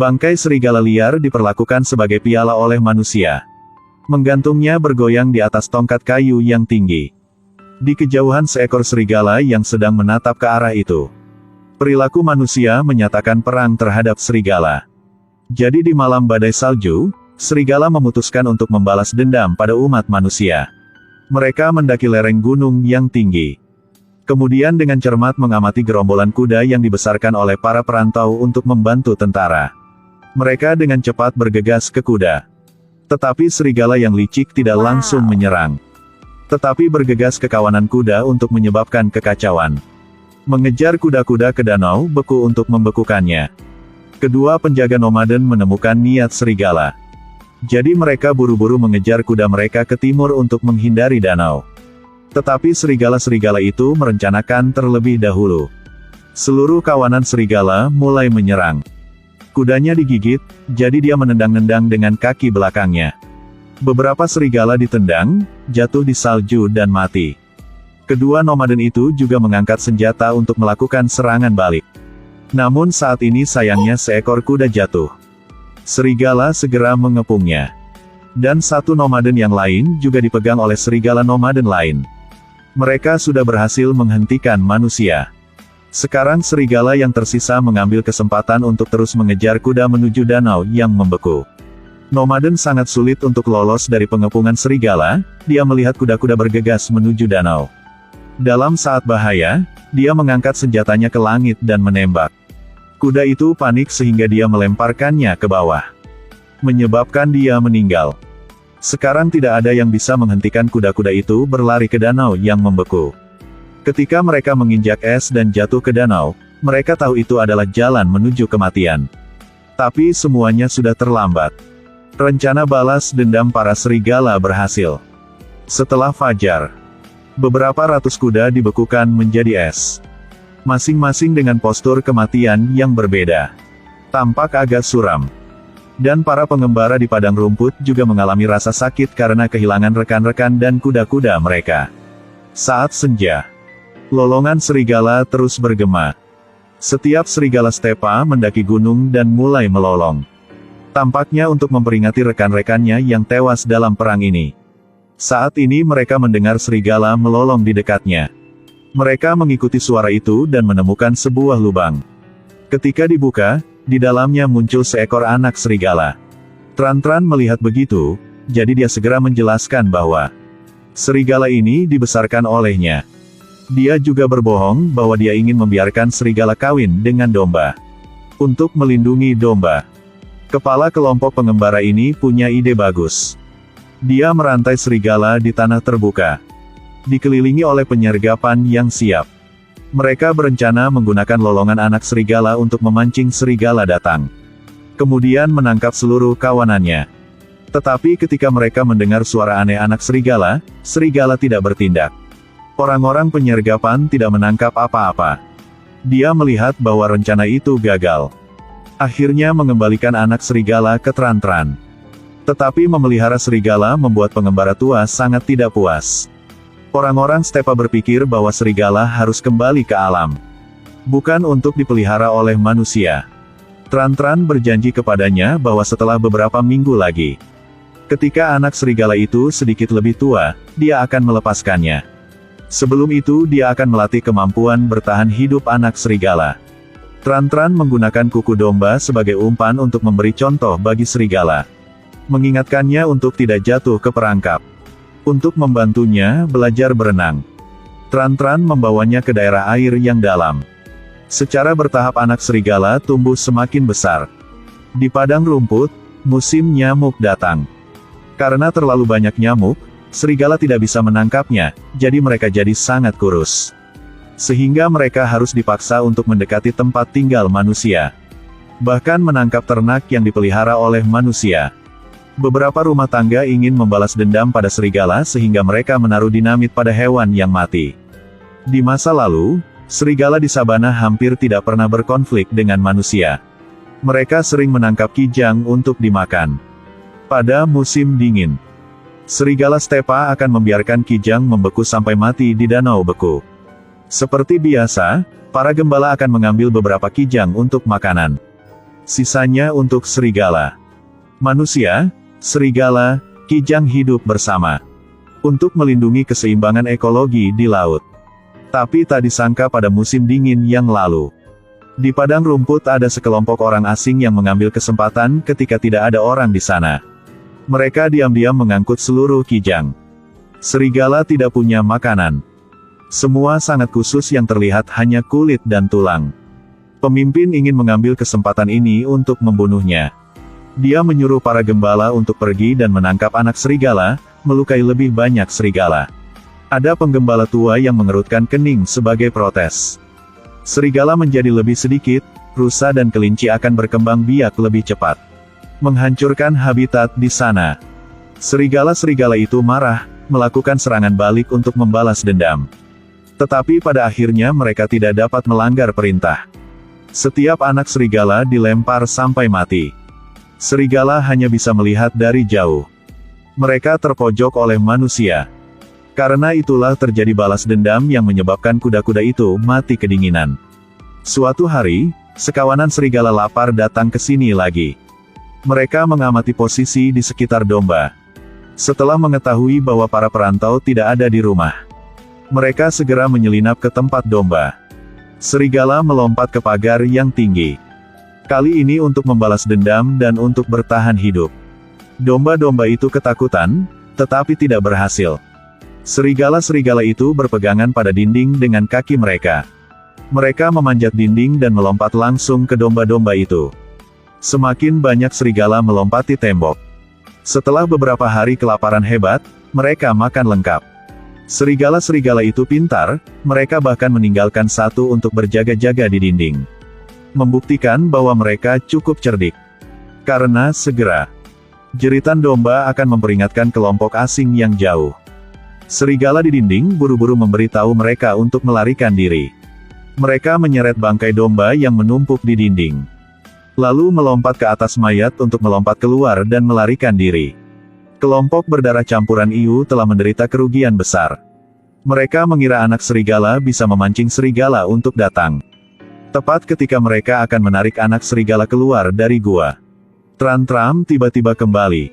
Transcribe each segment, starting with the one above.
Bangkai serigala liar diperlakukan sebagai piala oleh manusia. Menggantungnya bergoyang di atas tongkat kayu yang tinggi. Di kejauhan seekor serigala yang sedang menatap ke arah itu. Perilaku manusia menyatakan perang terhadap serigala. Jadi di malam badai salju, serigala memutuskan untuk membalas dendam pada umat manusia. Mereka mendaki lereng gunung yang tinggi. Kemudian dengan cermat mengamati gerombolan kuda yang dibesarkan oleh para perantau untuk membantu tentara. Mereka dengan cepat bergegas ke kuda. Tetapi serigala yang licik tidak langsung menyerang. Tetapi bergegas ke kawanan kuda untuk menyebabkan kekacauan. Mengejar kuda-kuda ke danau beku untuk membekukannya. Kedua penjaga nomaden menemukan niat serigala. Jadi mereka buru-buru mengejar kuda mereka ke timur untuk menghindari danau. Tetapi serigala-serigala itu merencanakan terlebih dahulu. Seluruh kawanan serigala mulai menyerang. Kudanya digigit, jadi dia menendang-nendang dengan kaki belakangnya. Beberapa serigala ditendang, jatuh di salju dan mati. Kedua nomaden itu juga mengangkat senjata untuk melakukan serangan balik. Namun saat ini sayangnya seekor kuda jatuh. Serigala segera mengepungnya. Dan satu nomaden yang lain juga dipegang oleh serigala nomaden lain. Mereka sudah berhasil menghentikan manusia. Sekarang serigala yang tersisa mengambil kesempatan untuk terus mengejar kuda menuju danau yang membeku. Nomaden sangat sulit untuk lolos dari pengepungan serigala, dia melihat kuda-kuda bergegas menuju danau. Dalam saat bahaya, dia mengangkat senjatanya ke langit dan menembak. Kuda itu panik sehingga dia melemparkannya ke bawah. Menyebabkan dia meninggal. Sekarang tidak ada yang bisa menghentikan kuda-kuda itu berlari ke danau yang membeku. Ketika mereka menginjak es dan jatuh ke danau, mereka tahu itu adalah jalan menuju kematian. Tapi semuanya sudah terlambat. Rencana balas dendam para serigala berhasil. Setelah fajar, beberapa ratus kuda dibekukan menjadi es. Masing-masing dengan postur kematian yang berbeda. Tampak agak suram. Dan para pengembara di padang rumput juga mengalami rasa sakit karena kehilangan rekan-rekan dan kuda-kuda mereka. Saat senja, lolongan serigala terus bergema. Setiap serigala stepa mendaki gunung dan mulai melolong. Tampaknya untuk memperingati rekan-rekannya yang tewas dalam perang ini. Saat ini mereka mendengar serigala melolong di dekatnya. Mereka mengikuti suara itu dan menemukan sebuah lubang. Ketika dibuka, di dalamnya muncul seekor anak serigala. Tran-Tran melihat begitu, jadi dia segera menjelaskan bahwa serigala ini dibesarkan olehnya. Dia juga berbohong bahwa dia ingin membiarkan serigala kawin dengan domba. Untuk melindungi domba. Kepala kelompok pengembara ini punya ide bagus. Dia merantai serigala di tanah terbuka. Dikelilingi oleh penyergapan yang siap. Mereka berencana menggunakan lolongan anak serigala untuk memancing serigala datang. Kemudian menangkap seluruh kawanannya. Tetapi ketika mereka mendengar suara aneh anak serigala, serigala tidak bertindak. Orang-orang penyergapan tidak menangkap apa-apa. Dia melihat bahwa rencana itu gagal. Akhirnya mengembalikan anak serigala ke Tran-Tran. Tetapi memelihara serigala membuat pengembara tua sangat tidak puas. Orang-orang stepa berpikir bahwa serigala harus kembali ke alam. Bukan untuk dipelihara oleh manusia. Tran-Tran berjanji kepadanya bahwa setelah beberapa minggu lagi, ketika anak serigala itu sedikit lebih tua, dia akan melepaskannya. Sebelum itu dia akan melatih kemampuan bertahan hidup anak serigala. Tran-Tran menggunakan kuku domba sebagai umpan untuk memberi contoh bagi serigala. Mengingatkannya untuk tidak jatuh ke perangkap. Untuk membantunya belajar berenang. Tran-Tran membawanya ke daerah air yang dalam. Secara bertahap anak serigala tumbuh semakin besar. Di padang rumput, musim nyamuk datang. Karena terlalu banyak nyamuk, serigala tidak bisa menangkapnya, jadi mereka jadi sangat kurus. Sehingga mereka harus dipaksa untuk mendekati tempat tinggal manusia. Bahkan menangkap ternak yang dipelihara oleh manusia. Beberapa rumah tangga ingin membalas dendam pada serigala sehingga mereka menaruh dinamit pada hewan yang mati. Di masa lalu, serigala di sabana hampir tidak pernah berkonflik dengan manusia. Mereka sering menangkap kijang untuk dimakan. Pada musim dingin, serigala stepa akan membiarkan kijang membeku sampai mati di danau beku. Seperti biasa, para gembala akan mengambil beberapa kijang untuk makanan. Sisanya untuk serigala. Manusia, serigala, kijang hidup bersama. Untuk melindungi keseimbangan ekologi di laut. Tapi tak disangka pada musim dingin yang lalu. Di padang rumput ada sekelompok orang asing yang mengambil kesempatan ketika tidak ada orang di sana. Mereka diam-diam mengangkut seluruh kijang. Serigala tidak punya makanan. Semua sangat khusus yang terlihat hanya kulit dan tulang. Pemimpin ingin mengambil kesempatan ini untuk membunuhnya. Dia menyuruh para gembala untuk pergi dan menangkap anak serigala, melukai lebih banyak serigala. Ada penggembala tua yang mengerutkan kening sebagai protes. Serigala menjadi lebih sedikit, rusa dan kelinci akan berkembang biak lebih cepat. Menghancurkan habitat di sana. Serigala-serigala itu marah, melakukan serangan balik untuk membalas dendam. Tetapi pada akhirnya mereka tidak dapat melanggar perintah. Setiap anak serigala dilempar sampai mati. Serigala hanya bisa melihat dari jauh. Mereka terpojok oleh manusia. Karena itulah terjadi balas dendam yang menyebabkan kuda-kuda itu mati kedinginan. Suatu hari, sekawanan serigala lapar datang ke sini lagi. Mereka mengamati posisi di sekitar domba. Setelah mengetahui bahwa para perantau tidak ada di rumah, mereka segera menyelinap ke tempat domba. Serigala melompat ke pagar yang tinggi. Kali ini untuk membalas dendam dan untuk bertahan hidup. Domba-domba itu ketakutan, tetapi tidak berhasil. Serigala-serigala itu berpegangan pada dinding dengan kaki mereka. Mereka memanjat dinding dan melompat langsung ke domba-domba itu. Semakin banyak serigala melompati tembok. Setelah beberapa hari kelaparan hebat, mereka makan lengkap. Serigala-serigala itu pintar, mereka bahkan meninggalkan satu untuk berjaga-jaga di dinding. Membuktikan bahwa mereka cukup cerdik. Karena segera, jeritan domba akan memperingatkan kelompok asing yang jauh. Serigala di dinding buru-buru memberitahu mereka untuk melarikan diri. Mereka menyeret bangkai domba yang menumpuk di dinding. Lalu melompat ke atas mayat untuk melompat keluar dan melarikan diri. Kelompok berdarah campuran Iu telah menderita kerugian besar. Mereka mengira anak serigala bisa memancing serigala untuk datang. Tepat ketika mereka akan menarik anak serigala keluar dari gua, Tran-Tran tiba-tiba kembali.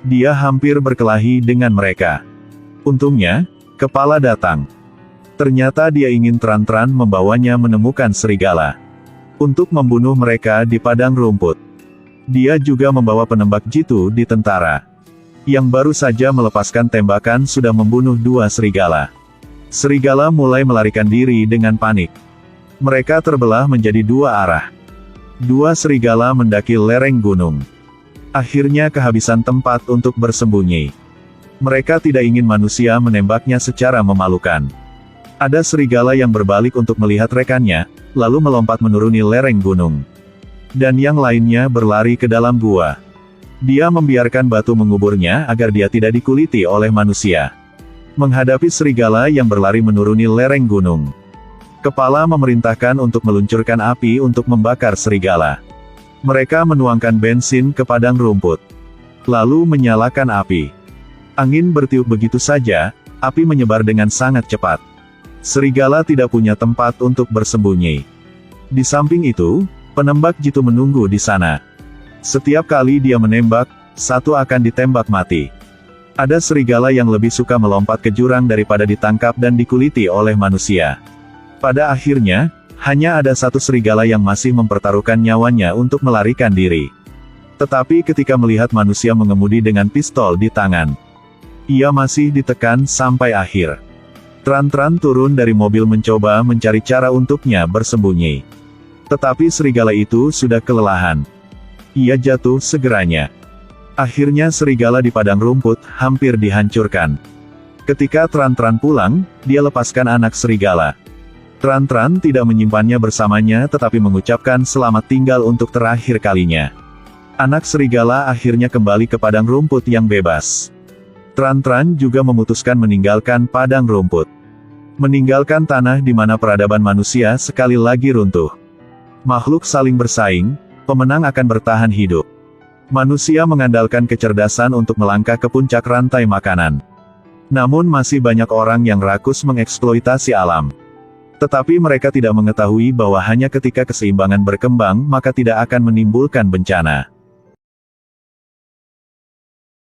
Dia hampir berkelahi dengan mereka. Untungnya, kepala datang. Ternyata dia ingin Tran-Tran membawanya menemukan serigala. Untuk membunuh mereka di padang rumput. Dia juga membawa penembak jitu di tentara. Yang baru saja melepaskan tembakan sudah membunuh 2 serigala. Serigala mulai melarikan diri dengan panik. Mereka terbelah menjadi 2 arah. 2 serigala mendaki lereng gunung. Akhirnya kehabisan tempat untuk bersembunyi. Mereka tidak ingin manusia menembaknya secara memalukan. Ada serigala yang berbalik untuk melihat rekannya, lalu melompat menuruni lereng gunung. Dan yang lainnya berlari ke dalam gua. Dia membiarkan batu menguburnya agar dia tidak dikuliti oleh manusia. Menghadapi serigala yang berlari menuruni lereng gunung, kepala memerintahkan untuk meluncurkan api untuk membakar serigala. Mereka menuangkan bensin ke padang rumput, lalu menyalakan api. Angin bertiup begitu saja, api menyebar dengan sangat cepat. Serigala tidak punya tempat untuk bersembunyi. Di samping itu, penembak jitu menunggu di sana. Setiap kali dia menembak, satu akan ditembak mati. Ada serigala yang lebih suka melompat ke jurang daripada ditangkap dan dikuliti oleh manusia. Pada akhirnya, hanya ada satu serigala yang masih mempertaruhkan nyawanya untuk melarikan diri. Tetapi ketika melihat manusia mengemudi dengan pistol di tangan, ia masih ditekan sampai akhir. Tran-Tran turun dari mobil mencoba mencari cara untuknya bersembunyi. Tetapi serigala itu sudah kelelahan. Ia jatuh segeranya. Akhirnya serigala di padang rumput hampir dihancurkan. Ketika Tran-Tran pulang, dia lepaskan anak serigala. Tran-Tran tidak menyimpannya bersamanya tetapi mengucapkan selamat tinggal untuk terakhir kalinya. Anak serigala akhirnya kembali ke padang rumput yang bebas. Tran-Tran juga memutuskan meninggalkan padang rumput. Meninggalkan tanah di mana peradaban manusia sekali lagi runtuh. Makhluk saling bersaing, pemenang akan bertahan hidup. Manusia mengandalkan kecerdasan untuk melangkah ke puncak rantai makanan. Namun masih banyak orang yang rakus mengeksploitasi alam. Tetapi mereka tidak mengetahui bahwa hanya ketika keseimbangan berkembang maka tidak akan menimbulkan bencana.